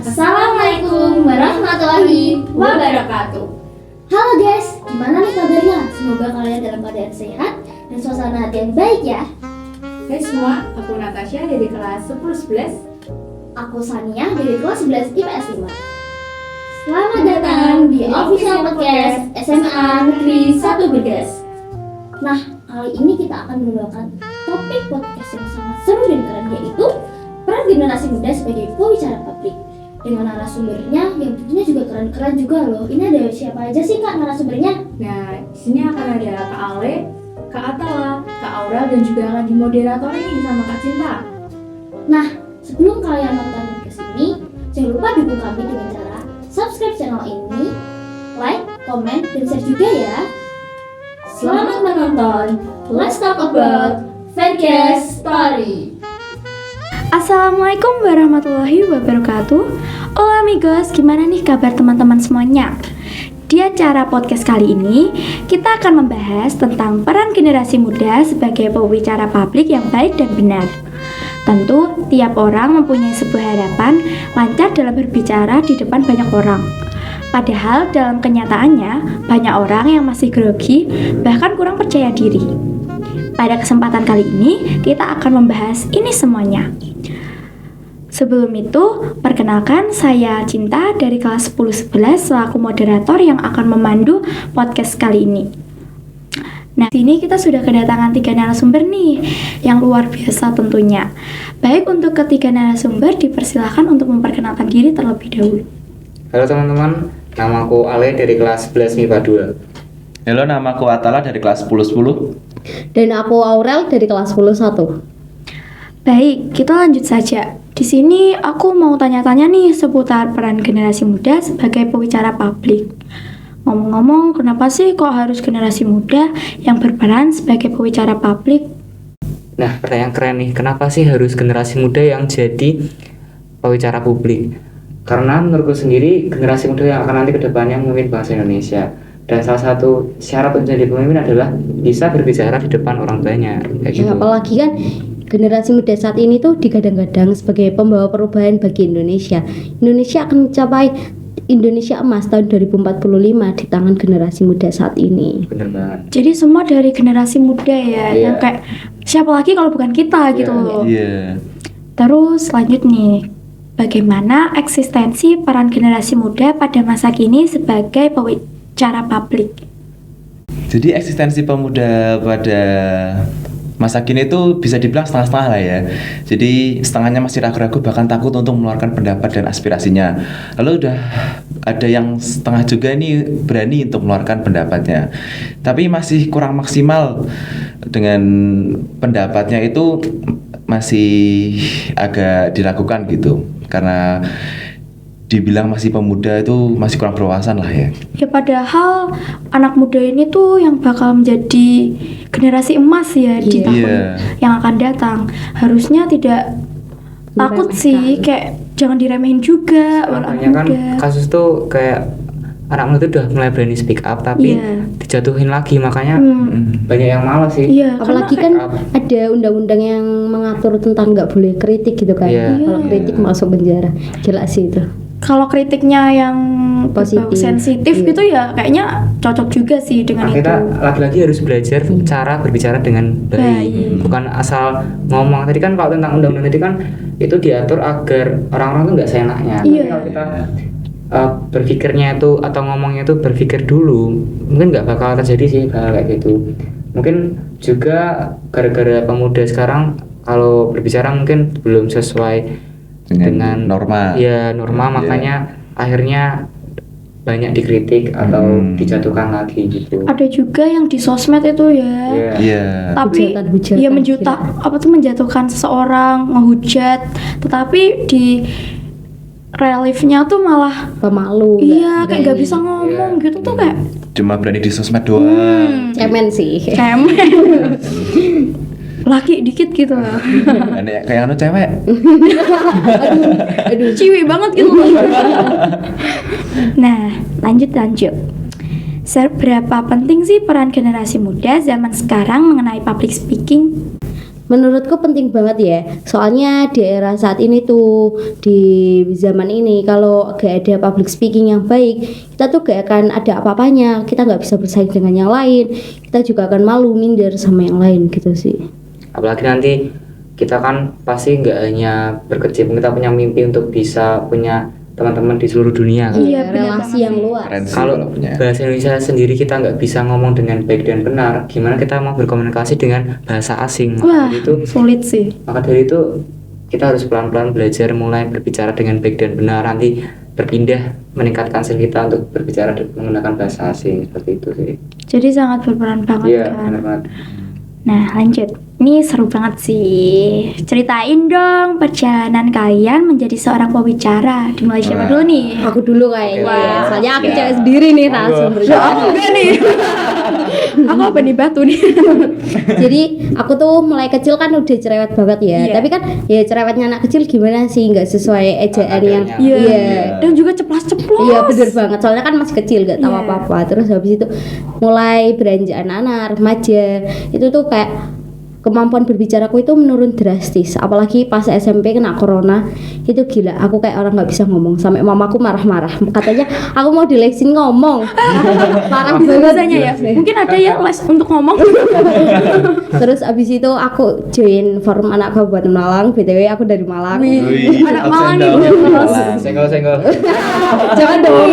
Assalamualaikum warahmatullahi wabarakatuh. Halo guys, gimana nih kabarnya? Semoga kalian dalam keadaan sehat dan suasana hati yang baik ya. Hai semua, aku Natasha dari kelas 10-11. Aku Sania dari kelas 11 IPS 5. Selamat datang di official podcast SMA Negeri 1 Begas. Nah, kali ini kita akan membawakan topik podcast yang sangat seru dan keren, yaitu peran generasi muda sebagai pembicara publik. Dengan narasumbernya yang tentunya juga keren-keren juga loh. Ini ada siapa aja sih Kak narasumbernya? Nah, di sini akan ada Kak Ale, Kak Atala, Kak Aura, dan juga akan dimoderator ini sama Kak Cinta. Nah, sebelum kalian nonton podcast ini, jangan lupa dukung kami dengan cara subscribe channel ini, like, komen, dan share juga ya. Selamat menonton. Let's talk about Fancast Story. Assalamualaikum warahmatullahi wabarakatuh. Hola amigos, gimana nih kabar teman-teman semuanya? Di acara podcast kali ini, kita akan membahas tentang peran generasi muda sebagai pembicara publik yang baik dan benar. Tentu, tiap orang mempunyai sebuah harapan lancar dalam berbicara di depan banyak orang. Padahal dalam kenyataannya, banyak orang yang masih grogi, bahkan kurang percaya diri. Pada kesempatan kali ini, kita akan membahas ini semuanya. Sebelum itu, perkenalkan saya Cinta dari kelas 10-11 selaku moderator yang akan memandu podcast kali ini. Nah, di sini kita sudah kedatangan 3 narasumber nih, yang luar biasa tentunya. Baik, untuk ketiga narasumber dipersilahkan untuk memperkenalkan diri terlebih dahulu. Halo teman-teman, nama aku Ale dari kelas 11 MIPA 2. Halo, nama aku Atala dari kelas 10-10. Dan aku Aurel dari kelas 10-1. Baik, kita lanjut saja. Di sini aku mau tanya-tanya nih seputar peran generasi muda sebagai pembicara publik. Ngomong-ngomong, kenapa sih kok harus generasi muda yang berperan sebagai pembicara publik? Nah, pertanyaan keren nih, kenapa sih harus generasi muda yang jadi pembicara publik? Karena menurutku sendiri, generasi muda yang akan nanti ke depannya memimpin bangsa Indonesia. Dan salah satu syarat untuk jadi pemimpin adalah bisa berbicara di depan orang tuanya. Kayak gitu. Apalagi kan generasi muda saat ini tuh digadang-gadang sebagai pembawa perubahan bagi Indonesia. Indonesia akan mencapai Indonesia emas tahun 2045 di tangan generasi muda saat ini. Bener banget. Jadi semua dari generasi muda ya, yang kayak siapa lagi kalau bukan kita gitu loh. Iya. Terus lanjut nih, bagaimana eksistensi peran generasi muda pada masa kini sebagai pembicara publik? Jadi eksistensi pemuda pada masa kini itu bisa dibilang setengah-setengah lah ya. Jadi setengahnya masih ragu-ragu bahkan takut untuk mengeluarkan pendapat dan aspirasinya. Lalu udah ada yang setengah juga ini berani untuk mengeluarkan pendapatnya. Tapi masih kurang maksimal dengan pendapatnya itu masih agak diragukan gitu. Karena dibilang masih pemuda itu masih kurang berwawasan lah ya. Ya padahal anak muda ini tuh yang bakal menjadi generasi emas ya di tahun yang akan datang. Harusnya tidak takut sih, kayak jangan diremehin juga anak Makanya kan muda. kasus tuh kayak anak muda tuh udah mulai berani speak up tapi dijatuhin lagi, makanya banyak yang malas sih. Iya, Apalagi kan ada undang-undang yang mengatur tentang nggak boleh kritik gitu kan. Kalau kritik masuk penjara, jelas sih itu. Kalau kritiknya yang Positif. sensitif gitu ya kayaknya cocok juga sih dengan Nah, itu. kita lagi-lagi harus belajar cara berbicara dengan baik, bukan asal ngomong. Tadi kan kalau tentang undang-undang tadi kan itu diatur agar orang-orang tuh nggak seenaknya. Tapi kalau kita berpikirnya itu atau ngomongnya itu berpikir dulu, mungkin nggak bakal terjadi sih hal kayak gitu. Mungkin juga gara-gara pemuda sekarang kalau berbicara mungkin belum sesuai dengan norma. Ya norma, makanya akhirnya banyak dikritik atau dijatuhkan lagi gitu. Ada juga yang di sosmed itu ya. Iya. Tapi Hujatan-hujatan, ya menjatuhkan seseorang, ngehujat, tetapi di reliefnya tuh malah Pemalu. iya kayak gak bisa ngomong gitu tuh kayak Cuma berani di sosmed doang. Cemen sih. cemen. Laki dikit gitu. Kayak anu cewek. Aduh. Ciwi banget gitu. Nah, lanjut. Seberapa penting sih peran generasi muda zaman sekarang mengenai public speaking? menurutku penting banget ya. Soalnya di era saat ini tuh, di zaman ini kalau gak ada public speaking yang baik, kita tuh gak akan ada apa-apanya. Kita gak bisa bersaing dengan yang lain. Kita juga akan malu, minder sama yang lain gitu sih. Apalagi nanti kita kan pasti nggak hanya berkecimpung, kita punya mimpi untuk bisa punya teman-teman di seluruh dunia kan. Iya, benar Relasi banget yang sih. luas. Keren sih Kalau punya. bahasa Indonesia sendiri kita nggak bisa ngomong dengan baik dan benar, gimana kita mau berkomunikasi dengan bahasa asing? Wah, Maka dari itu, sulit sih. maka dari itu kita harus pelan-pelan belajar mulai berbicara dengan baik dan benar, nanti berpindah meningkatkan skill kita untuk berbicara menggunakan bahasa asing, seperti itu sih. Jadi sangat berperan banget Iya, kan. benar banget. Nah, lanjut. Ini seru banget sih. Ceritain dong perjalanan kalian menjadi seorang pembicara. Dimulai siapa Wah. dulu nih? Aku dulu kayaknya. Oke. Soalnya aku Ya. cewek sendiri nih narasumbernya. Enggak nih. Aku apa nih batu nih? Jadi aku tuh mulai kecil kan udah cerewet banget ya. Iya. Tapi kan ya cerewetnya anak kecil gimana sih, nggak sesuai ejaan yang Adanya. Iya. iya. Dan juga ceplos-ceplos. Iya bener banget, soalnya kan masih kecil gak tahu Iya. apa-apa. Terus habis itu mulai beranjak anak-anak remaja, itu tuh kayak kemampuan berbicaraku itu menurun drastis. Apalagi pas SMP kena corona, itu gila. Aku kayak orang nggak bisa ngomong, sampai mamaku marah-marah. Katanya aku mau dilesin ngomong. Parah Bahasanya ya. banget. Mungkin ada ya les untuk ngomong. Terus abis itu aku join forum anak Kabupaten Malang. BTW aku dari Malang. Wih, Anak absen Malang nih, dong. terus. Senggol-senggol. Jangan dong.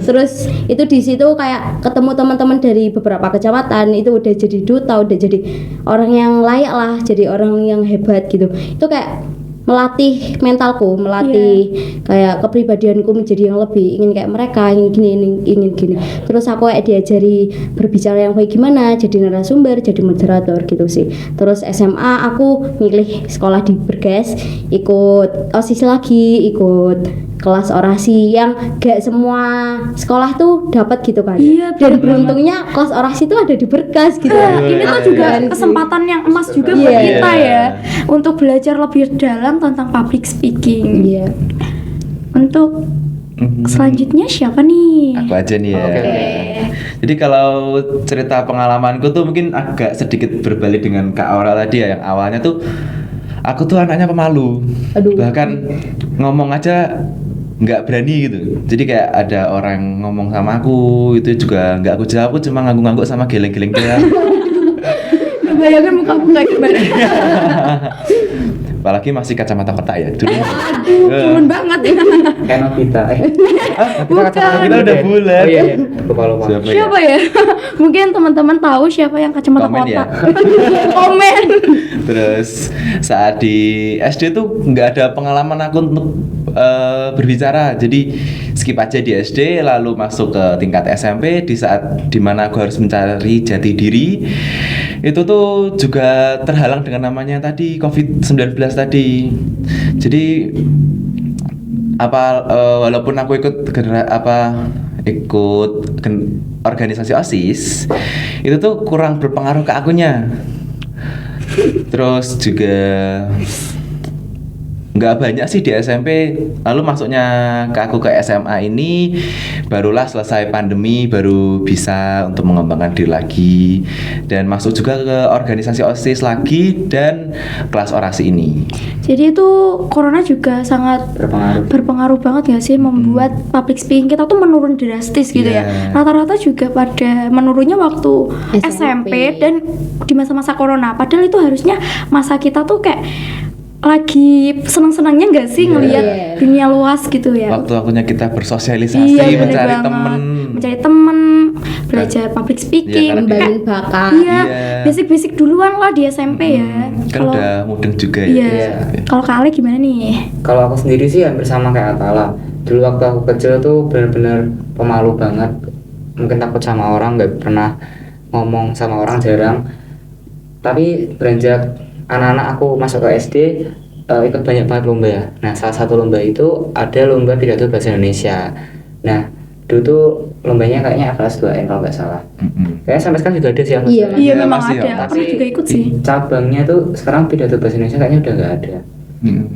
Terus itu di situ kayak ketemu teman-teman dari beberapa kecamatan, itu udah jadi duta, udah jadi orang yang layak lah, jadi orang yang hebat gitu. Itu kayak melatih mentalku, melatih kayak kepribadianku menjadi yang lebih ingin kayak mereka, ingin gini, ingin gini. Terus aku kayak diajari berbicara yang baik gimana, jadi narasumber, jadi moderator gitu sih. Terus SMA aku milih sekolah di Bergas, ikut OSIS lagi, ikut kelas orasi yang gak semua sekolah tuh dapat gitu kan. Iya, Dan bener beruntungnya kelas orasi tuh ada di Bergas gitu. Ini tuh juga Keren sih. kesempatan yang emas juga Iya. buat kita ya, untuk belajar lebih dalam tentang public speaking. Iya. Untuk Mhm. selanjutnya siapa nih? Aku aja nih ya. Oke. Jadi kalau cerita pengalamanku tuh mungkin agak sedikit berbalik dengan Kak Aura tadi ya, yang awalnya tuh aku tuh anaknya pemalu. Aduh. Bahkan ngomong aja nggak berani gitu. Jadi kayak ada orang ngomong sama aku itu juga nggak aku jawab, aku cuma ngangguk-ngangguk sama geleng-geleng doang. Bayangkan muka aku kayak gimana? Apalagi masih kacamata kotak ya dulu. Turun banget ya. Kayak Nobita. Bukan. Kita udah bulat. Oh iya, iya. Lupa. Siapa ya? Siapa ya? Mungkin teman-teman tahu siapa yang kacamata Komen ya. kotak. Komen. Terus saat di SD tuh nggak ada pengalaman aku untuk berbicara, jadi skip aja di SD, lalu masuk ke tingkat SMP. Di saat dimana aku harus mencari jati diri, itu tuh juga terhalang dengan namanya tadi COVID-19 tadi. Jadi walaupun aku ikut organisasi OSIS, itu tuh kurang berpengaruh ke akunya. Terus juga nggak banyak sih di SMP. Lalu masuknya ke aku ke SMA ini barulah selesai pandemi, baru bisa untuk mengembangkan diri lagi dan masuk juga ke organisasi OSIS lagi dan kelas orasi ini. Jadi itu corona juga sangat berpengaruh banget gak sih, membuat public speaking kita tuh menurun drastis gitu ya. Iya. Rata-rata juga pada menurunnya waktu SMP dan di masa-masa corona. Padahal itu harusnya masa kita tuh kayak lagi senang-senangnya gak sih ngelihat Iya. dunia luas gitu ya. Waktu akunya kita bersosialisasi, Iya, bener mencari banget. temen. Mencari temen, belajar public speaking, Iya, karena Ngembangin bakat. Iya, Iya. basic-basic duluan lah di SMP ya. Kan udah mudeng juga ya. Iya. Kalau Kak Ale gimana nih? Kalau aku sendiri sih hampir sama kayak Atala. Dulu waktu aku kecil tuh benar-benar pemalu banget. Mungkin takut sama orang, nggak pernah ngomong sama orang, jarang. Tapi beranjak anak-anak aku masuk ke SD, ikut banyak banget lomba ya. Nah, salah satu lomba itu ada lomba pidato bahasa Indonesia. Nah, dulu tuh lombanya kayaknya kelas 2N kalau nggak salah. Kayaknya sampai sekarang juga ada sih. kelas Iya. 2N. Iya memang masih ada. ya. Aku juga ikut di sih. cabangnya tuh sekarang pidato bahasa Indonesia kayaknya udah nggak ada.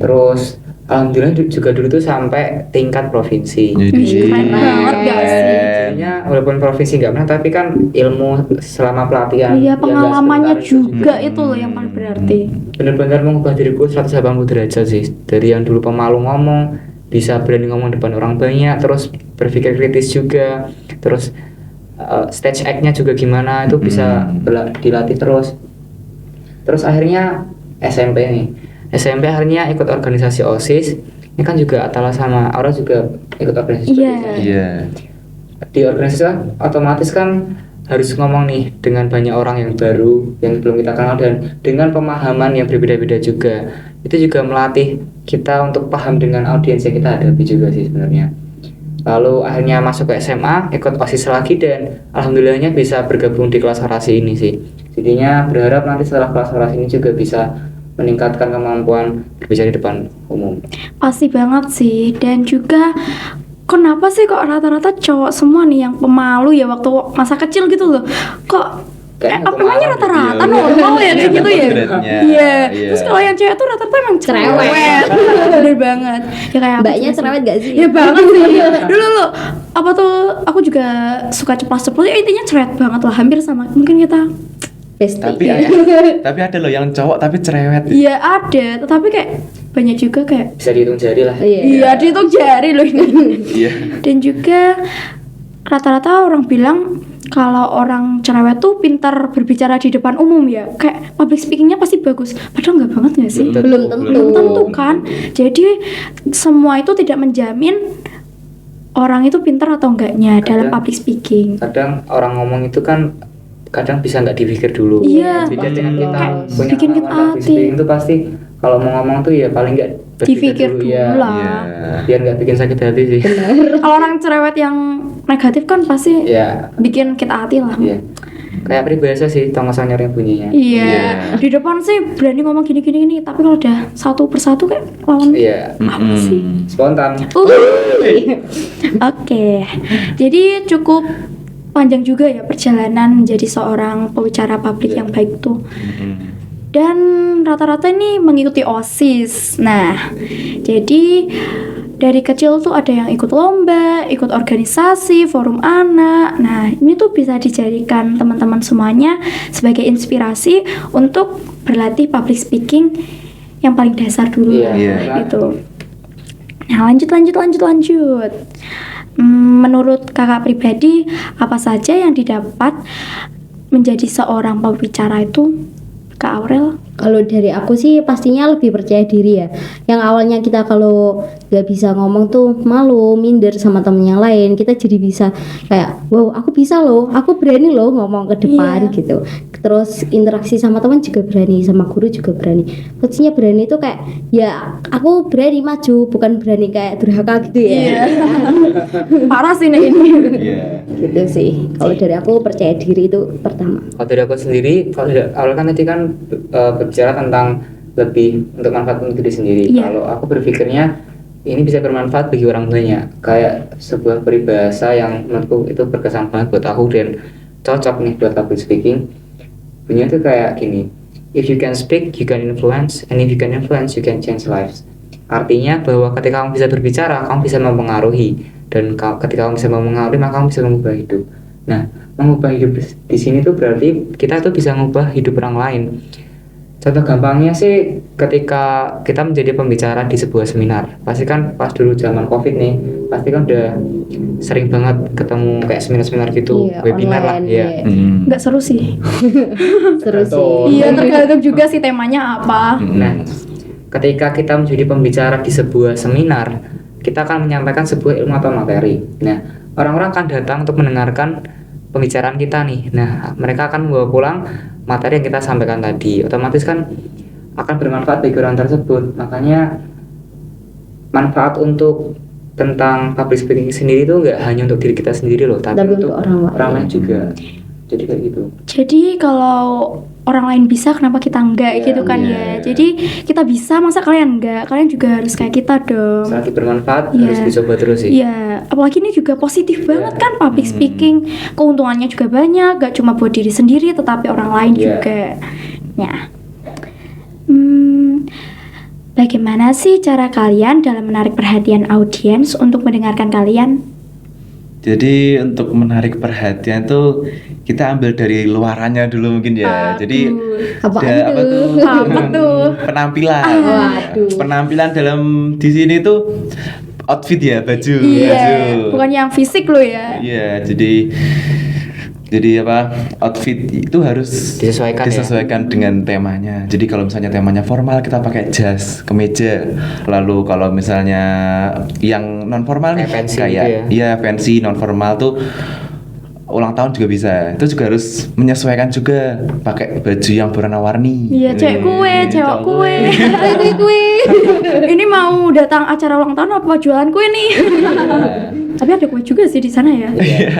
Terus alhamdulillah juga dulu tuh sampai tingkat provinsi. Jadi Keren banget gak sih? Jadinya walaupun provinsi nggak pernah, tapi kan ilmu selama pelatihan. Iya, yang nggak pengalamannya sebentar juga itu loh yang paling berarti. benar-benar mengubah diriku 180 derajat sih. Dari yang dulu pemalu ngomong, bisa berani ngomong depan orang banyak, terus berpikir kritis juga, terus stage act-nya juga gimana, itu bisa dilatih terus. Terus akhirnya SMP nih. SMP akhirnya ikut organisasi OSIS. Ini kan juga Atala sama Aura juga ikut organisasi. Iya. Iya. Di organisasi kan otomatis kan harus ngomong nih dengan banyak orang yang baru yang belum kita kenal dan dengan pemahaman yang berbeda-beda juga. Itu juga melatih kita untuk paham dengan audiens yang kita hadapi juga sih sebenarnya. Lalu akhirnya masuk ke SMA, ikut OSIS lagi dan alhamdulillahnya bisa bergabung di kelas orasi ini sih. Jadinya berharap nanti setelah kelas orasi ini juga bisa meningkatkan kemampuan berbicara di depan umum. Pasti banget sih. Dan juga kenapa sih kok rata-rata cowok semua nih yang pemalu ya waktu masa kecil gitu loh? Kok Kayaknya emangnya pemalu rata-rata Iya, normal ya kayak gitu ya? Kodratnya, Iya. iya. Terus kalau yang cewek tuh rata-rata emang Cerewet. Bener banget. Ya kayak aku Mbaknya juga sih. cerewet gak sih? Ya banget sih. Dulu lo apa tuh aku juga suka ceplos-ceplos ya intinya cerewet banget lah, hampir sama. Mungkin kita Besti. Tapi ada loh yang cowok tapi cerewet. iya ada, tetapi kayak banyak juga kayak Bisa dihitung jari lah. iya dihitung jari loh ini. Iya. Dan juga rata-rata orang bilang kalau orang cerewet tuh pintar berbicara di depan umum ya, kayak public speakingnya pasti bagus. Padahal nggak banget nggak sih? Belum tentu. Belum tentu kan. Jadi semua itu tidak menjamin orang itu pintar atau enggaknya dalam Kadang- public speaking. Kadang orang ngomong itu kan kadang bisa nggak dipikir dulu. Iya. Beda dengan kita Kayak punya bikin kita pengalaman public hati. speaking itu pasti kalau mau ngomong tuh ya paling nggak berpikir Dipikir dulu ya. lah. Iya. Biar nggak bikin sakit hati sih. Kalau orang cerewet yang negatif kan pasti Ya, bikin kita hati lah. iya. Kayak peribahasa sih, tong kosong nyari bunyinya. Iya. Di depan sih berani ngomong gini, tapi kalau udah satu persatu kayak lawan Iya, apa sih? spontan. Oke, jadi cukup panjang juga ya perjalanan menjadi seorang pembicara publik yang baik tuh. Dan rata-rata ini mengikuti OSIS. Nah, jadi dari kecil tuh ada yang ikut lomba, ikut organisasi, forum anak. Nah, ini tuh bisa dijadikan teman-teman semuanya sebagai inspirasi untuk berlatih public speaking yang paling dasar dulu Iya, lah, iya. gitu. Nah, lanjut. Menurut kakak pribadi, apa saja yang didapat menjadi seorang pembicara itu, Kak Aurel? Kalau dari aku sih pastinya lebih percaya diri ya. Yang awalnya kita kalau nggak bisa ngomong tuh malu, minder sama temen yang lain, kita jadi bisa kayak, wow aku bisa loh, aku berani loh ngomong ke depan Iya. gitu. Terus interaksi sama teman juga berani, sama guru juga berani. Maksudnya berani itu kayak, ya aku berani maju, bukan berani kayak durhaka gitu ya. Parah sih nih ini. Iya. Gitu sih. Kalau dari aku percaya diri itu pertama. Kalau dari aku sendiri, kalau dari awal kan tadi kan berbicara tentang lebih untuk manfaat untuk diri sendiri. Iya. Kalau aku berpikirnya ini bisa bermanfaat bagi orang banyak. Kayak sebuah peribahasa yang menurutku itu berkesan banget buat aku dan cocok nih buat public speaking. Bunyinya tuh kayak gini, if you can speak, you can influence, and if you can influence, you can change lives. Artinya bahwa ketika kamu bisa berbicara, kamu bisa mempengaruhi, dan ketika kamu bisa mempengaruhi, maka kamu bisa mengubah hidup. Nah, mengubah hidup di sini tuh berarti kita tuh bisa mengubah hidup orang lain. Contoh gampangnya sih ketika kita menjadi pembicara di sebuah seminar, pasti kan pas dulu zaman COVID nih, pasti kan udah sering banget ketemu kayak seminar-seminar gitu, Iya, webinar lah, online, ya. iya. Nggak seru sih. Seru sih. Iya, tergantung juga sih temanya apa. Nah, ketika kita menjadi pembicara di sebuah seminar, kita akan menyampaikan sebuah ilmu atau materi. Nah, orang-orang akan datang untuk mendengarkan pembicaraan kita nih. Nah, mereka akan membawa pulang materi yang kita sampaikan tadi. Otomatis kan akan bermanfaat bagi orang tersebut. Makanya manfaat untuk tentang public speaking sendiri itu nggak hanya untuk diri kita sendiri loh, tapi Tapi untuk untuk orang lain. juga. Jadi kayak gitu. Jadi kalau orang lain bisa, kenapa kita enggak Iya, gitu kan iya. ya? Jadi kita bisa, masa kalian enggak? Kalian juga harus kayak kita dong. Selagi bermanfaat Iya. harus dicoba terus sih. Iya, apalagi ini juga positif banget kan public speaking. Keuntungannya juga banyak, gak cuma buat diri sendiri tetapi orang lain Iya. juga. Ya. Bagaimana sih cara kalian dalam menarik perhatian audiens untuk mendengarkan kalian? Jadi untuk menarik perhatian tuh kita ambil dari luarannya dulu mungkin ya. Jadi Apaan apa tuh? tuh? Apa tuh? Penampilan. Waduh. Penampilan dalam di sini tuh outfit ya, baju. Iya, bukan yang fisik lo ya. Iya, jadi apa, outfit itu harus Disesuaikan dengan temanya. Jadi kalau misalnya temanya formal kita pakai jas, kemeja. Lalu kalau misalnya yang non formal nih Kayak fancy kayak gitu ya? iya fancy non formal tuh ulang tahun juga bisa. Itu juga harus menyesuaikan juga, pakai baju yang berwarna-warni. Iya, cewek kue, cewek kue. Kue. Ini mau datang acara ulang tahun apa jualan kue nih? Tapi ada kue juga sih di sana ya.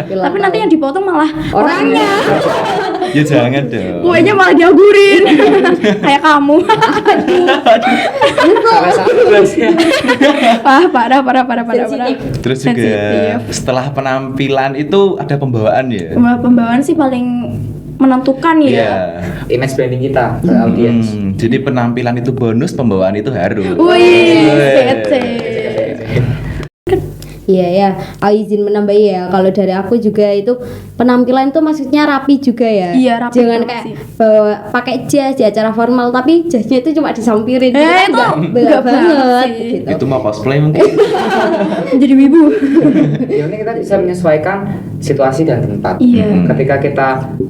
Tapi nanti yang dipotong malah orangnya. Ya jangan dong. Kuenya malah diagurin. Kayak kamu. Wah, parah. Terus juga Sensitif. setelah penampilan itu ada pembawaan ya. Pembawaan sih paling menentukan ya. Iya. Image branding kita ke audiens. Jadi penampilan itu bonus, pembawaan itu harus. Wih, kece. Iya ya, aku izin menambahi ya. Kalau dari aku juga itu penampilan itu maksudnya rapi juga ya. Iya, rapi Jangan banget kayak sih. bawa pakai jas di acara formal tapi jasnya itu cuma disampirin. Itu enggak banget sih. gitu. Itu mah cosplay mungkin. Jadi wibu. Yang penting kita bisa menyesuaikan situasi dan tempat. Iya. Ketika kita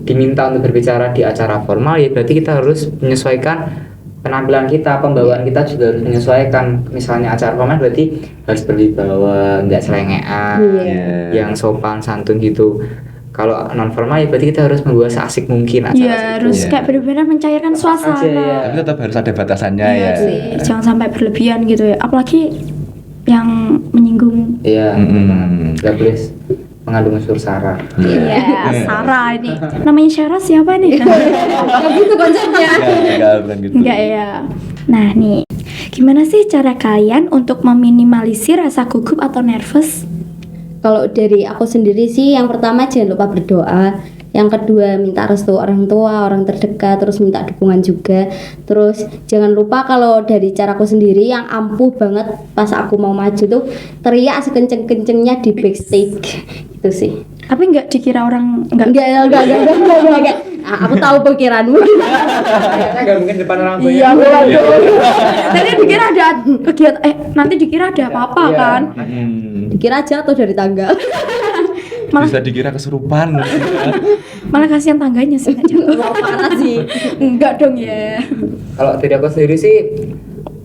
diminta untuk berbicara di acara formal, ya berarti kita harus menyesuaikan penampilan kita, pembawaan kita juga harus menyesuaikan. Misalnya acara formal berarti harus berwibawa, nggak selengean, Iya. yang sopan santun gitu. Kalau non formal ya berarti kita harus membawa seasik mungkin acara Iya, harus Iya. kayak benar-benar mencairkan suasana. aja, ya. Tapi tetap harus ada batasannya Iya ya. sih, jangan sampai berlebihan gitu ya. Apalagi yang menyinggung. Iya, Mm-mm. nggak boleh mengandung unsur sara. Iya, Sarah ini. Namanya Sarah siapa nih? Gitu konsepnya. Bukan gitu. Enggak ya. Nah nih, gimana sih cara kalian untuk meminimalisir rasa gugup atau nervous? Kalau dari aku sendiri sih yang pertama jangan lupa berdoa. Yang kedua minta restu orang tua, orang terdekat, terus minta dukungan juga. Terus jangan lupa kalau dari caraku sendiri yang ampuh banget pas aku mau maju tuh teriak sekenceng-kencengnya di backstage. Itu sih. Tapi enggak dikira orang enggak. Enggak. Ah, aku tahu pikiranmu. Kayaknya nggak mungkin depan orang banyak. Iya, Tadi dikira ada kegiatan, nanti dikira ada apa-apa Iya. kan? Dikira jatuh dari tangga. Bisa dikira kesurupan. Malah kasihan tangganya sih nggak jatuh. Parah sih. Enggak dong ya. Kalau dari aku sendiri sih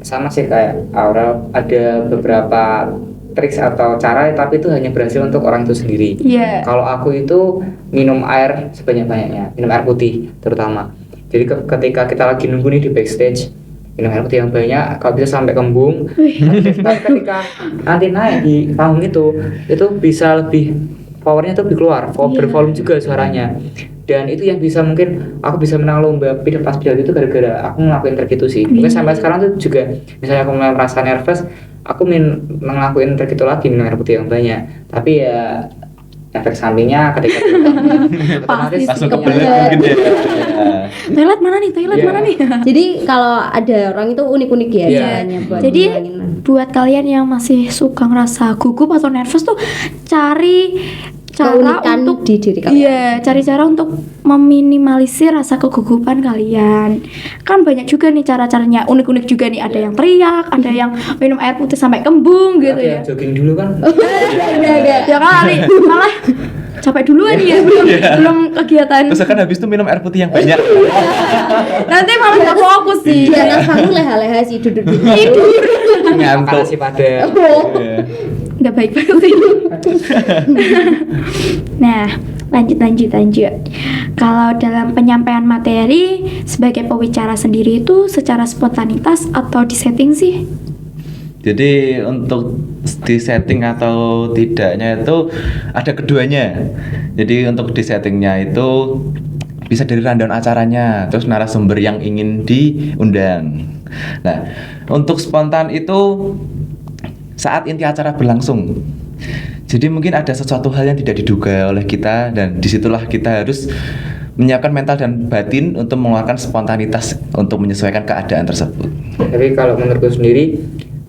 sama sih kayak Aurel, ada beberapa triks atau cara tapi itu hanya berhasil untuk orang itu sendiri. Iya. Kalau aku itu minum air sebanyak-banyaknya, minum air putih terutama. Jadi ketika kita lagi nunggu nih di backstage, minum air putih yang banyak, kalau bisa sampai kembung. Tapi ketika nanti naik di panggung itu bisa lebih powernya tuh lebih keluar, bervolume juga suaranya. Dan itu yang bisa mungkin aku bisa menang lomba pas pidato itu gara-gara aku ngelakuin trik itu sih. Mungkin sampai sekarang tuh juga misalnya aku mulai merasa nervous, aku ngelakuin trik itu lagi, minum air putih yang banyak. Tapi ya efek sampingnya ketika otomatis Langsung Iya. kebelet mungkin ya. Toilet mana nih? Iya. Mana nih? Jadi kalau ada orang itu unik-unik ya Iya. caranya buat Jadi ngilangin. buat kalian yang masih suka ngerasa gugup atau nervous tuh cari cara Keunikan untuk di diri kalian. Iya, cari cara untuk meminimalisir rasa kegugupan kalian. Kan banyak juga nih cara-caranya, unik-unik juga nih. Ada yang teriak, ada yang minum air putih sampai kembung gitu ada ya. yang jogging dulu kan. Ya kali malah capek duluan ya belum kegiatan. Terus kan habis itu minum air putih yang banyak. Nanti malah nggak fokus sih. Di atas panggung leha-leha sih duduk. Ngantuk. Nasi padang. Iya. Nggak baik banget sih. Nah, lanjut. Kalau dalam penyampaian materi sebagai pembicara sendiri itu secara spontanitas atau disetting sih? Jadi untuk di setting atau tidaknya itu ada keduanya. Jadi untuk di settingnya itu bisa dari rundown acaranya, terus narasumber yang ingin diundang. Nah, untuk spontan itu saat inti acara berlangsung. Jadi mungkin ada sesuatu hal yang tidak diduga oleh kita dan disitulah kita harus menyiapkan mental dan batin untuk mengeluarkan spontanitas untuk menyesuaikan keadaan tersebut. Tapi kalau menurutku sendiri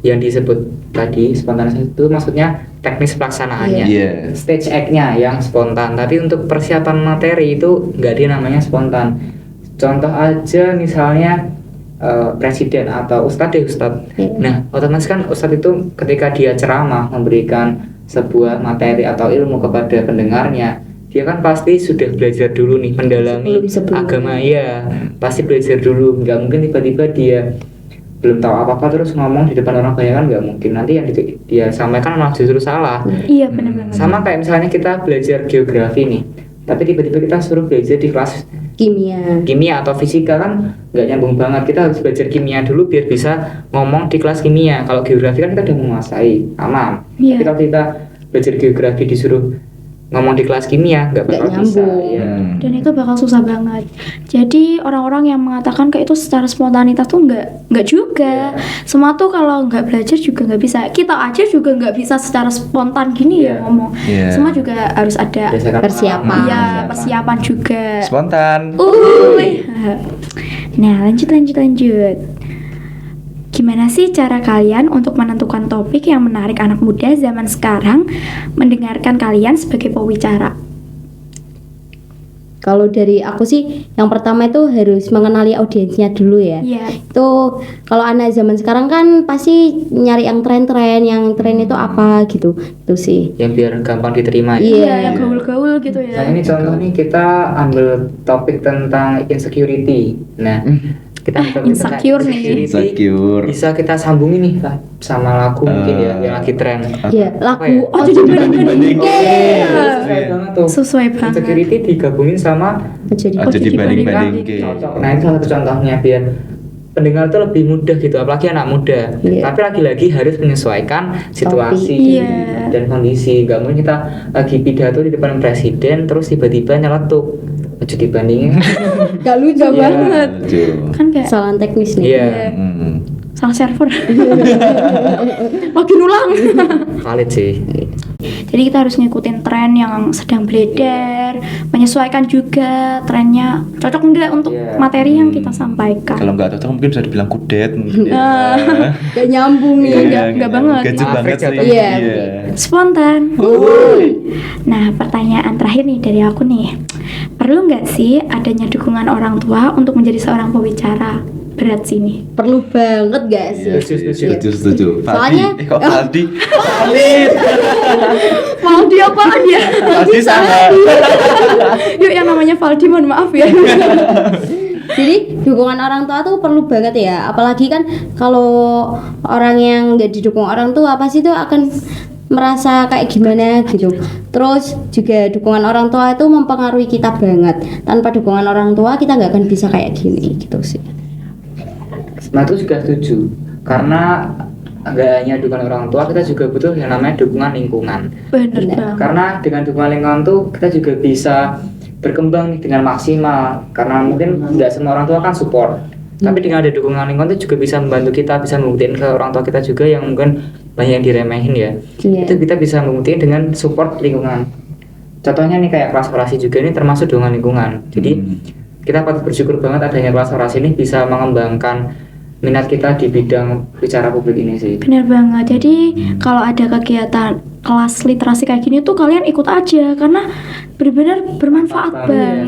yang disebut tadi spontanitas itu maksudnya teknis pelaksanaannya, Iya. stage act-nya yang spontan. Tapi untuk persiapan materi itu nggak dia namanya spontan. Contoh aja misalnya presiden atau ustadz. Nah, otomatis kan ustadz itu ketika dia ceramah memberikan sebuah materi atau ilmu kepada pendengarnya, dia kan pasti sudah belajar dulu nih, mendalami Sebelum-sebelumnya. agama, ya pasti belajar dulu. Nggak mungkin tiba-tiba dia belum tahu apa-apa terus ngomong di depan orang banyak, kan nggak mungkin. Nanti yang dia sampaikan malah justru salah. Iya benar-benar. Sama kayak misalnya kita belajar geografi nih, tapi tiba-tiba kita suruh belajar di kelas kimia atau fisika, kan nggak nyambung banget. Kita harus belajar kimia dulu biar bisa ngomong di kelas kimia. Kalau geografi kan kita udah menguasai, aman. Iya. Tapi kalau kita belajar geografi disuruh ngomong di kelas kimia nggak bakal Nggak bisa. nyambung. Ya. Dan itu bakal susah banget. Jadi orang-orang yang mengatakan kayak itu secara spontanitas tuh nggak juga. Semua tuh kalau nggak belajar juga nggak bisa. Kita aja juga nggak bisa secara spontan gini ya ngomong. Iya. Semua juga harus ada Berdasarkan Persiapan. pengalaman, iya persiapan juga. Spontan. Nah lanjut. Gimana sih cara kalian untuk menentukan topik yang menarik anak muda zaman sekarang mendengarkan kalian sebagai pewicara? Kalau dari aku sih, yang pertama itu harus mengenali audiensnya dulu ya. Iya. Itu kalau anak zaman sekarang kan pasti nyari yang tren-tren, yang tren itu apa gitu. Itu sih. Yang biar gampang diterima ya. Iya. Iya, yang gaul-gaul gitu ya. Nah ini contoh nih, kita ambil topik tentang insecurity. Nah kita ambil topik tentang Insecure nih. Insecure. Bisa kita sambungin nih Pak sama lagu mungkin ya yang lagi tren. Ya, Apa lagu ya? Oh jadi Dibanding-banding. Sesuai banget tuh. Sesuai banget. Insecurity digabungin sama jadi Aja dibanding-banding. cocok. Nah itu salah satu contohnya biar pendengar tuh lebih mudah gitu, apalagi anak muda. Iya. Tapi lagi-lagi harus menyesuaikan situasi Iya. dan kondisi. Gak mungkin kita lagi pidato di depan presiden terus tiba-tiba nyeletuk. Aja dibandingin. gak lucu Iya. banget. Lucu. Kan kayak Kesalahan teknis nih. Iya. salah server. Login ulang. Valid sih. Jadi kita harus ngikutin tren yang sedang beredar, menyesuaikan juga trennya cocok enggak untuk Iya. materi yang kita sampaikan. Kalau nggak cocok mungkin bisa dibilang kudet mungkin. Nah. Ya. Gak nyambung nih. Iya, nggak banget. Gaji Maaf, banget sih. jatuh. Iya. Spontan. Nah, pertanyaan terakhir nih dari aku nih. Perlu nggak sih adanya dukungan orang tua untuk menjadi seorang pembicara? Berat sih ini. Perlu banget gak sih? Iya, Setuju. setuju. Soalnya- Faldi, kok Faldi? Valid. Valdi apaan ya? Faldi sama. Yuk yang namanya Valdi mohon maaf ya. Jadi dukungan orang tua tuh perlu banget ya. Apalagi kan kalau orang yang nggak didukung orang tua pasti tuh akan merasa kayak gimana gitu. Terus juga dukungan orang tua itu mempengaruhi kita banget. Tanpa dukungan orang tua kita nggak akan bisa kayak gini gitu sih. Nah itu juga setuju, karena nggak hanya dukungan orang tua, kita juga butuh yang namanya dukungan lingkungan. Bener Bener. banget. Karena dengan dukungan lingkungan tuh kita juga bisa berkembang nih dengan maksimal. Karena mungkin nggak semua orang tua kan support, tapi dengan ada dukungan lingkungan itu juga bisa membantu kita, bisa membuktikan ke orang tua kita juga yang mungkin banyak yang diremehin ya. Iya. Itu kita bisa membuktikan dengan support lingkungan. Contohnya nih kayak kelas orasi juga ini termasuk dukungan lingkungan. Jadi kita patut bersyukur banget adanya kelas orasi ini bisa mengembangkan minat kita di bidang bicara publik ini sih. Bener banget. Jadi kalau ada kegiatan kelas literasi kayak gini tuh kalian ikut aja karena benar-benar bermanfaat banget.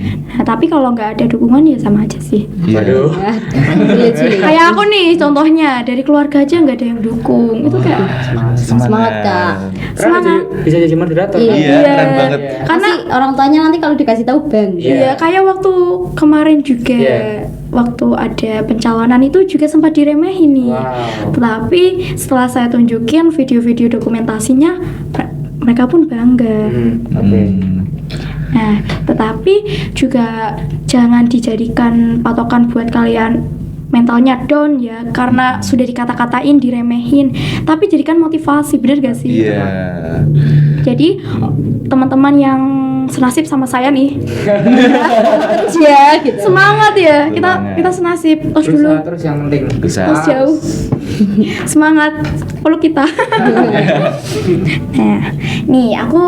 Nah, tapi kalau nggak ada dukungan ya sama aja sih. Waduh. Sulit. Kayak aku nih contohnya dari keluarga aja nggak ada yang dukung. Itu kayak Semangat, Kak. Karena Semangat. bisa jadi moderator. Iya. kan? Iya, keren banget. Karena orang tuanya nanti kalau dikasih tahu bang. Iya. Iya, kayak waktu kemarin juga Iya. waktu ada pencalonan itu juga sempat diremehin nih. Wow. Tapi setelah saya tunjukin video-video dokumentasinya, mereka pun bangga. Oke. Nah, tetapi juga jangan dijadikan patokan buat kalian mentalnya down ya, karena sudah dikata-katain, diremehin. Tapi jadikan motivasi, bener gak sih? Iya. Jadi teman-teman yang senasib sama saya nih. Ya gitu. Semangat ya, Semangat. kita senasib. Tos Terus dulu, terus yang penting. Bisa. tos jauh. Semangat, peluk kita. Nah, nih aku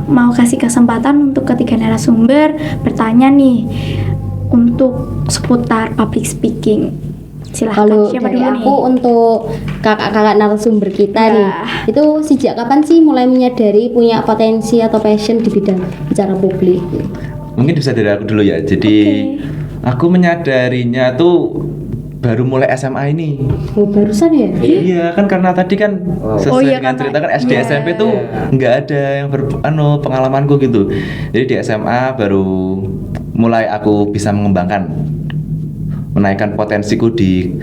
mau kasih kesempatan untuk ketiga narasumber bertanya nih untuk seputar public speaking. Silahkan, Kalau siapa dari dulu aku nih? untuk kakak-kakak narasumber kita Ya. nih, itu sejak kapan sih mulai menyadari punya potensi atau passion di bidang bicara publik? Mungkin bisa dari aku dulu ya. Jadi aku menyadarinya tuh baru mulai SMA ini. Oh, barusan ya? Iya kan karena tadi kan sesuai Oh iya, dengan karena- cerita kan SD iya. SMP tuh nggak ada yang pengalamanku gitu. Jadi di SMA baru mulai aku bisa mengembangkan menaikkan potensiku di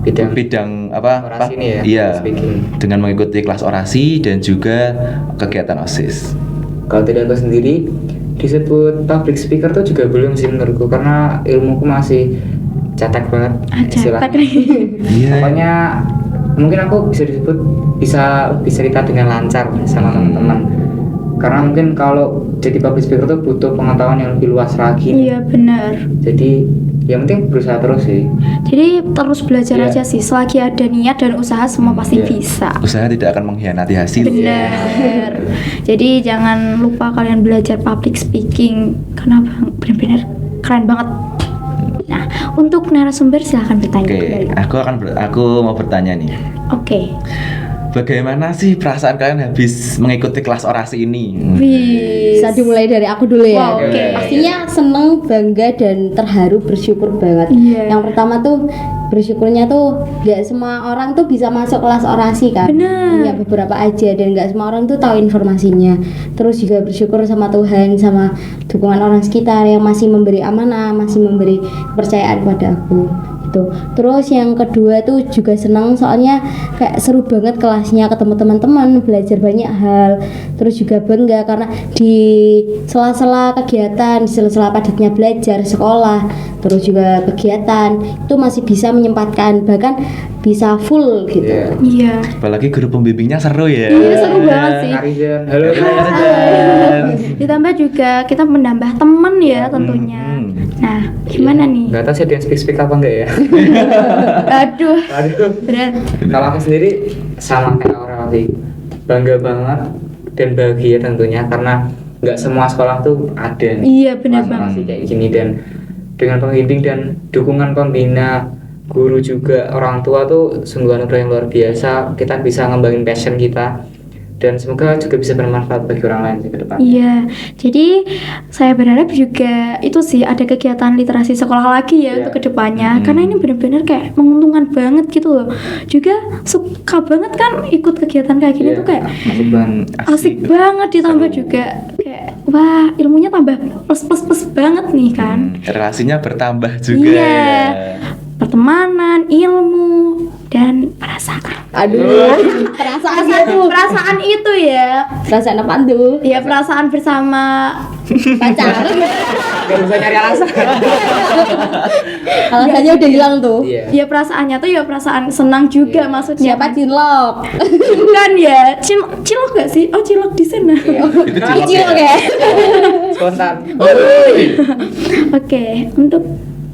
bidang apa? Orasi ini ya, Iya. speaking. Dengan mengikuti kelas orasi dan juga kegiatan OSIS. Kalau tidak aku sendiri disebut public speaker tuh juga belum sih menurutku karena ilmuku masih cetek banget Cetak istilahnya. nih. Iya. Pokoknya mungkin aku bisa disebut bisa bercerita dengan lancar sama teman-teman. Karena mungkin kalau jadi public speaker tuh butuh pengetahuan yang lebih luas lagi. Iya benar. Jadi yang penting berusaha terus sih. Jadi terus belajar Iya. aja sih. Selagi ada niat dan usaha semua pasti Iya. bisa. Usaha tidak akan mengkhianati hasil. Benar. Jadi jangan lupa kalian belajar public speaking karena benar-benar keren banget. Nah, untuk narasumber silahkan bertanya. Oke, aku mau bertanya nih. Oke. Bagaimana sih perasaan kalian habis mengikuti kelas orasi ini? Wih. Bisa dimulai dari aku dulu ya. Wow, oke. Pastinya seneng, bangga dan terharu, bersyukur banget. Iya. Yang pertama tuh bersyukurnya tuh gak semua orang tuh bisa masuk kelas orasi kan. Bener. Ya beberapa aja dan gak semua orang tuh tahu informasinya. Terus juga bersyukur sama Tuhan sama dukungan orang sekitar yang masih memberi amanah, masih memberi kepercayaan pada aku. Gitu. Terus yang kedua tuh juga senang soalnya kayak seru banget kelasnya, ketemu teman-teman, belajar banyak hal. Terus juga bangga karena di sela-sela kegiatan, di sela-sela padatnya belajar sekolah, terus juga kegiatan itu masih bisa menyempatkan, bahkan bisa full gitu. Iya. Iya. Apalagi guru pembimbingnya seru ya. Iya, seru banget sih. Arizan, halo. Ditambah juga kita menambah teman ya tentunya. Nah, gimana nih? Gak tau sih dia speak apa enggak ya. Aduh, Aduh. berat. Kalau aku sendiri sama kayak orang sih, bangga banget dan bahagia tentunya karena nggak semua sekolah tuh ada Iya, benar kelas banget. orasi kayak gini dan dengan pembimbing dan dukungan pembina, guru juga orang tua tuh sungguh anugerah yang luar biasa. Kita bisa ngembangin passion kita dan semoga juga bisa bermanfaat bagi orang lain sih ke depan. Iya, jadi saya berharap juga itu sih ada kegiatan literasi sekolah lagi ya Iya. untuk kedepannya karena ini benar-benar kayak menguntungkan banget gitu loh. Juga suka banget kan ikut kegiatan kayak gini Iya, tuh kayak asik banget. asik banget ditambah Seru. juga kayak wah ilmunya tambah plus banget nih kan. Relasinya bertambah juga. Iya. Ya. Pertemanan, ilmu dan perasaan. Aduh, perasaan itu. Perasaan itu ya. Perasaan apa tuh? Ya perasaan bersama Pacar. Gak usah nyari alasan. Alasannya udah hilang tuh. Iya. ya perasaannya tuh ya perasaan senang juga maksudnya. Siapa cinlok? Bukan ya, cilok gak sih? Oh cilok di sana. Kecil ya. Spontan. Oke, untuk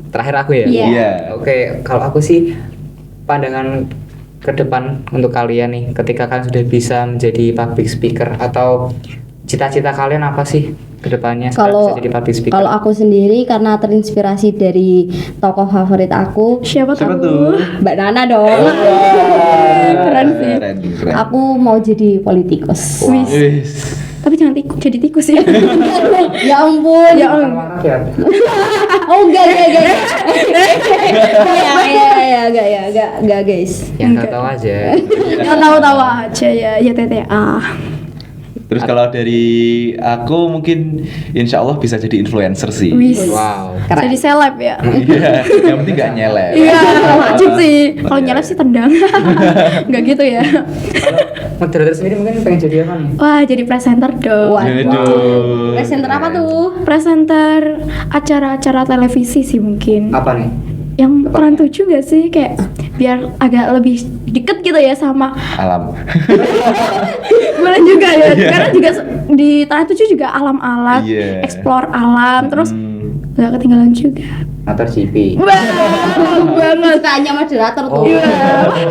Terakhir aku ya. Iya. Iya. Oke, kalau aku sih pandangan ke depan untuk kalian nih, ketika kalian sudah bisa menjadi public speaker atau cita-cita kalian apa sih ke depannya setelah Kalau bisa jadi public speaker? kalau aku sendiri karena terinspirasi dari tokoh favorit aku, siapa Siapa tuh? tuh? Mbak Nana dong. Keren sih. Keren. Aku mau jadi politikus. Wis. Wis. Tapi jangan jadi tikus ya. Ya ampun. Ya Makan om. makan ya. Oh enggak. Enggak guys. Yang nggak tahu aja. Yang tahu-tahu aja ya, ya TTA. Terus kalau dari aku mungkin insya Allah bisa jadi influencer sih. Wis. Wow. Jadi seleb ya. Iya, yang penting gak nyelek. Iya, wajib sih. Kalau nyeleb sih tendang. Enggak gitu ya. Moderator sendiri mungkin pengen jadi apa nih? Wah, jadi presenter dong. Aduh. Presenter apa tuh? Presenter acara-acara televisi sih mungkin. Apa nih? Yang peran 7 gak sih? Kayak biar agak lebih deket gitu ya sama Alam. boleh juga ya karena juga di Tanah Tujuh juga alam-alam, Iya. explore alam, terus nggak ketinggalan juga. motor GP. Wah, banget. Sukanya moderator tuh. Iya.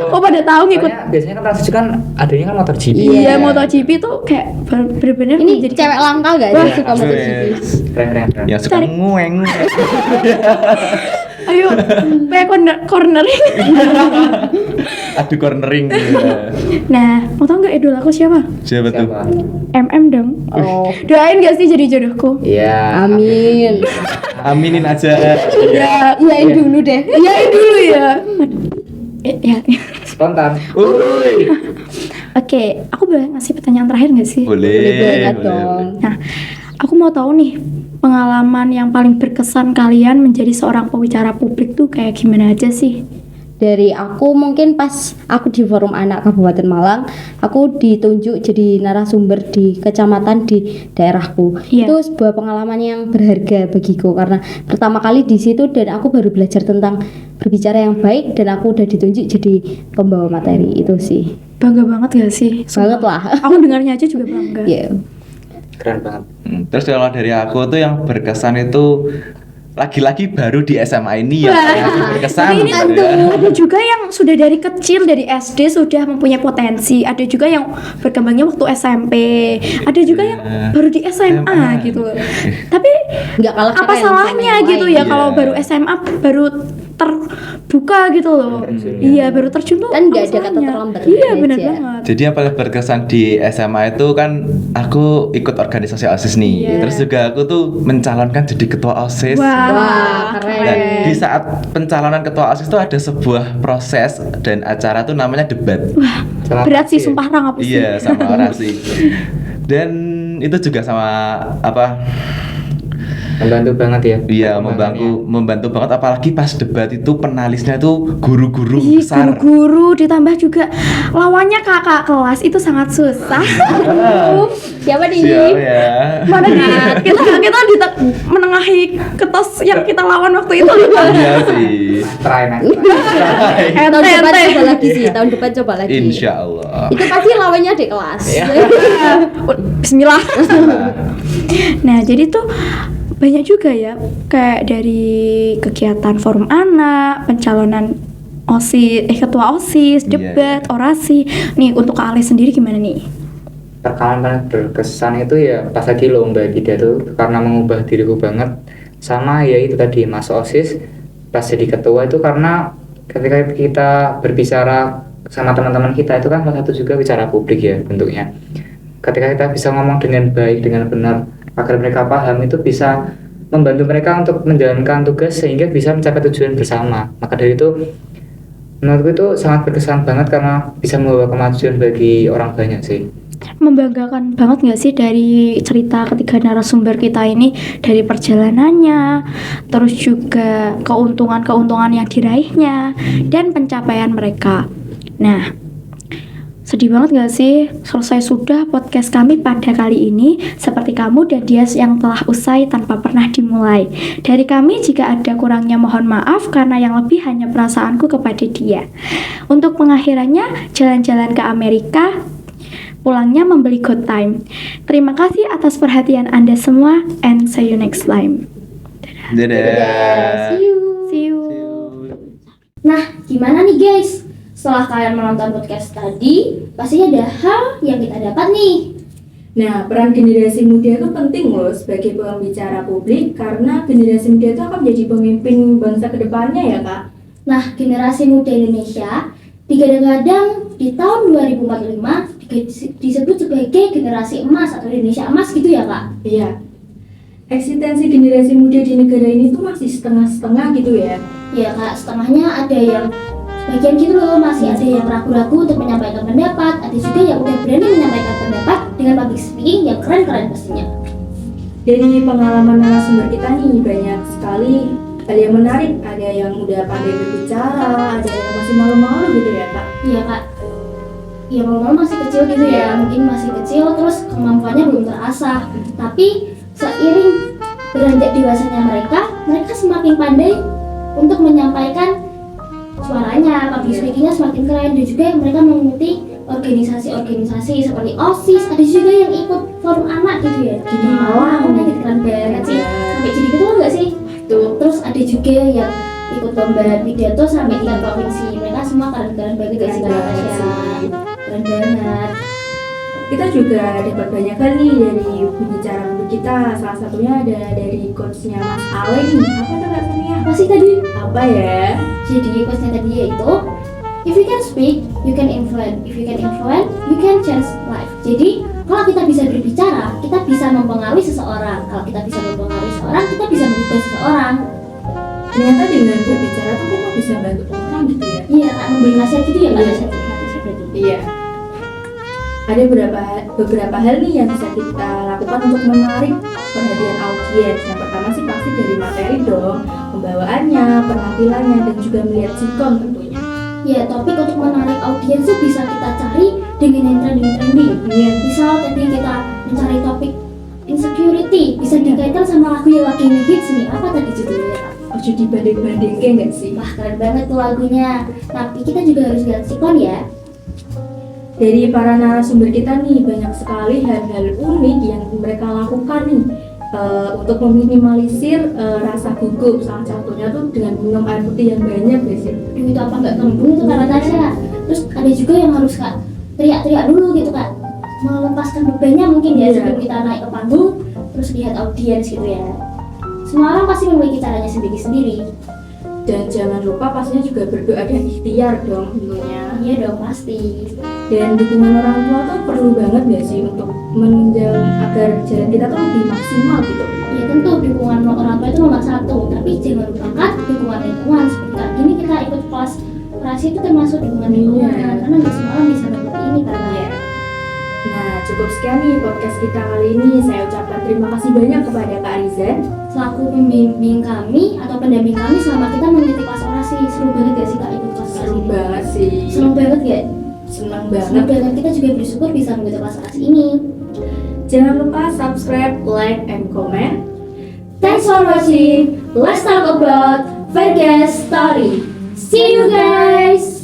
Oh pada tahu ngikut. Soalnya biasanya kan Trans 7 kan adanya kan motor GP. Iya. Iya, MotoGP tuh kayak bener-bener Ini menjadi cewek langka gak Wah. sih suka MotoGP? Keren. Yang suka Cari- ngueng. ayo kayak cornering. Adu cornering. Iya. Nah, mau tau nggak idol aku siapa? Siapa tuh? Siapa? MM dong. Oh, Doain gak sih jadi jodohku? Iya. amin. Aminin aja. Ya, Iyain dulu deh. iyain dulu ya. Ya. Spontan. Oke, aku boleh ngasih pertanyaan terakhir nggak sih? Boleh. Boleh banget dong. Nah, aku mau tahu nih pengalaman yang paling berkesan kalian menjadi seorang pembicara publik tuh kayak gimana aja sih? Dari aku mungkin pas aku di Forum Anak Kabupaten Malang, aku ditunjuk jadi narasumber di kecamatan di daerahku. Iya. Itu sebuah pengalaman yang berharga bagiku karena pertama kali di situ dan aku baru belajar tentang berbicara yang baik dan aku udah ditunjuk jadi pembawa materi itu sih. Bangga banget gak sih? Banget lah. Aku dengarnya aja juga bangga. Iya. Keren banget. Terus kalau dari aku tuh yang berkesan itu lagi-lagi baru di SMA ini ya Wah. yang berkesan. Tapi ini gitu ya. ada juga yang sudah dari kecil dari SD sudah mempunyai potensi. Ada juga yang berkembangnya waktu SMP. Ada juga yang baru di SMA gitu. Tapi Nggak kalah apa keren sama salahnya yang gitu lain. ya kalau Iya. baru SMA baru terbuka gitu loh. Iya, baru terjun tuh. Kan nggak apa ada kata salahnya? terlambat Iya, aja. benar banget. Jadi yang paling berkesan di SMA itu kan aku ikut organisasi OSIS nih. Iya. Terus juga aku tuh mencalonkan jadi ketua OSIS. Wah, keren. Dan di saat pencalonan ketua OSIS itu ada sebuah proses dan acara tuh namanya debat. Sama Berat sih pasti ya. sumpah Rang apa sih? Iya, sama orasi. Dan itu juga sama apa? Membantu banget ya. Iya, membantu banget apalagi pas debat itu penalisnya tuh guru-guru Ih, besar. guru-guru ditambah juga lawannya kakak kelas itu sangat susah. Siapa nih? Siapa ya? Mana nih kita menengahi ketos yang kita lawan waktu itu. Iya sih. Try. Tahun depan coba lagi sih, tahun depan coba lagi. Insya Allah. Itu pasti lawannya adik kelas. Bismillah. Nah, jadi tuh banyak juga ya kayak dari kegiatan forum anak, pencalonan OSIS, ketua OSIS, Iya, debat, orasi. Nih untuk Kak Ale sendiri gimana nih? Perkalan paling berkesan itu ya pas lagi lomba dia tuh karena mengubah diriku banget sama ya itu tadi masuk OSIS pas jadi ketua itu karena ketika kita berbicara sama teman-teman kita itu kan salah satu juga bicara publik ya bentuknya. Ketika kita bisa ngomong dengan baik dengan benar agar mereka paham itu bisa membantu mereka untuk menjalankan tugas sehingga bisa mencapai tujuan bersama. Maka dari itu menurutku itu sangat berkesan banget karena bisa membawa kemajuan bagi orang banyak sih. Membanggakan banget gak sih dari cerita ketiga narasumber kita ini, dari perjalanannya, terus juga keuntungan-keuntungan yang diraihnya, dan pencapaian mereka. Nah, sedih banget gak sih selesai sudah podcast kami pada kali ini, seperti kamu dan Dias yang telah usai tanpa pernah dimulai. Dari kami jika ada kurangnya mohon maaf karena yang lebih hanya perasaanku kepada dia. Untuk pengakhirannya, jalan-jalan ke Amerika, pulangnya membeli good time. Terima kasih atas perhatian Anda semua and see you next time. Dadah. See you. Nah, gimana nih guys? Setelah kalian menonton podcast tadi, pasti ada hal yang kita dapat nih. Nah, peran generasi muda itu penting loh sebagai pembicara publik karena generasi muda itu akan menjadi pemimpin bangsa ke depannya ya, Kak. Nah, generasi muda Indonesia digadang-gadang di tahun 2045 disebut sebagai generasi emas atau Indonesia emas gitu ya, Kak? Iya. Eksistensi generasi muda di negara ini tuh masih setengah-setengah gitu ya. Ya Kak, setengahnya ada yang sebagian gitu loh, masih ada yang ragu-ragu untuk menyampaikan pendapat, ada juga yang udah berani menyampaikan pendapat dengan public speaking yang keren-keren pastinya. Dari pengalaman narasumber kita nih banyak sekali ada yang menarik, ada yang udah pandai berbicara, ada yang masih malu-malu gitu ya, Kak. Iya Kak, ya mau masih kecil gitu ya, mungkin masih kecil terus kemampuannya belum terasah. Tapi seiring beranjak dewasanya mereka semakin pandai untuk menyampaikan suaranya, public speakingnya semakin keren, dan juga mereka mengikuti organisasi-organisasi seperti OSIS, ada juga yang ikut forum anak gitu ya. Jadi gitu keren banget sih, sampai jadi ketua nggak sih? Tuh, terus ada juga yang ikut lomba pidato sampai tingkat provinsi, mereka semua keren-keren banget gak sih Kak Tasya? Keren banget. Kita juga dapat banyak hal nih dari pembicara kita. Salah satunya ada dari coachnya Mas Ale nih. Apa tuh Kak Tania? Apa sih tadi? Apa ya? Jadi quotes-nya tadi yaitu, if you can speak, you can influence. If you can influence, you can change life. Jadi kalau kita bisa berbicara, kita bisa mempengaruhi seseorang. Kalau kita bisa mempengaruhi seseorang, kita bisa mengubah seseorang. Ternyata dengan berbicara tuh kita bisa bantu orang gitu ya. Iya, Kak, memberi nasihat gitu ya Kak Iya. Tasya berarti. Iya. Ada beberapa hal nih yang bisa kita lakukan untuk menarik perhatian audiens. Yang pertama sih pasti dari materi dong, pembawaannya, penampilannya, dan juga melihat sikon tentunya. Ya, topik untuk menarik audiens itu bisa kita cari dengan yang trending. Iya. Misal tadi kita mencari topik insecurity, bisa dikaitkan sama lagu yang lagi hits nih. Apa tadi judulnya Kak? Ojo dibanding-bandingin nggak sih? Wah, keren banget tuh lagunya. Tapi kita juga harus lihat sikon ya. Dari para narasumber kita nih banyak sekali hal-hal unik yang mereka lakukan nih untuk meminimalisir rasa gugup. Salah satunya tuh dengan minum air putih yang banyak guys ya. Duh, itu apa nggak kembung itu Kak Tasya. Terus ada juga yang harus Kak teriak-teriak dulu gitu Kak, melepaskan bebannya mungkin ya Iya. sebelum kita naik ke panggung, terus lihat audiens gitu ya. Semua orang pasti memiliki caranya sendiri-sendiri. Dan jangan lupa pastinya juga berdoa dan ikhtiar dong tentunya. Iya dong pasti. Dan dukungan orang tua tuh perlu banget gak sih untuk menunjang agar jalan kita tuh lebih maksimal gitu. Ya tentu dukungan orang tua itu nomor satu, tapi jangan lupakan dukungan lingkungan. Seperti saat ini kita ikut kelas operasi itu termasuk dukungan lingkungan, Iya. karena nggak semua orang bisa seperti ini kan. Nah cukup sekian nih podcast kita kali ini. Saya ucapkan terima kasih banyak kepada Kak Rizan Selaku pembimbing kami atau pendamping kami selama kita mengikuti kelas orasi. Seru banget gak sih Kak ikut kelas orasi? Seru banget sih. Seneng banget gak? Senang Seneng banget. banget, kita juga bersyukur bisa mengikuti kelas orasi ini. Jangan lupa subscribe, like, and comment. Thanks for watching. Let's talk about Vegas story. See you guys.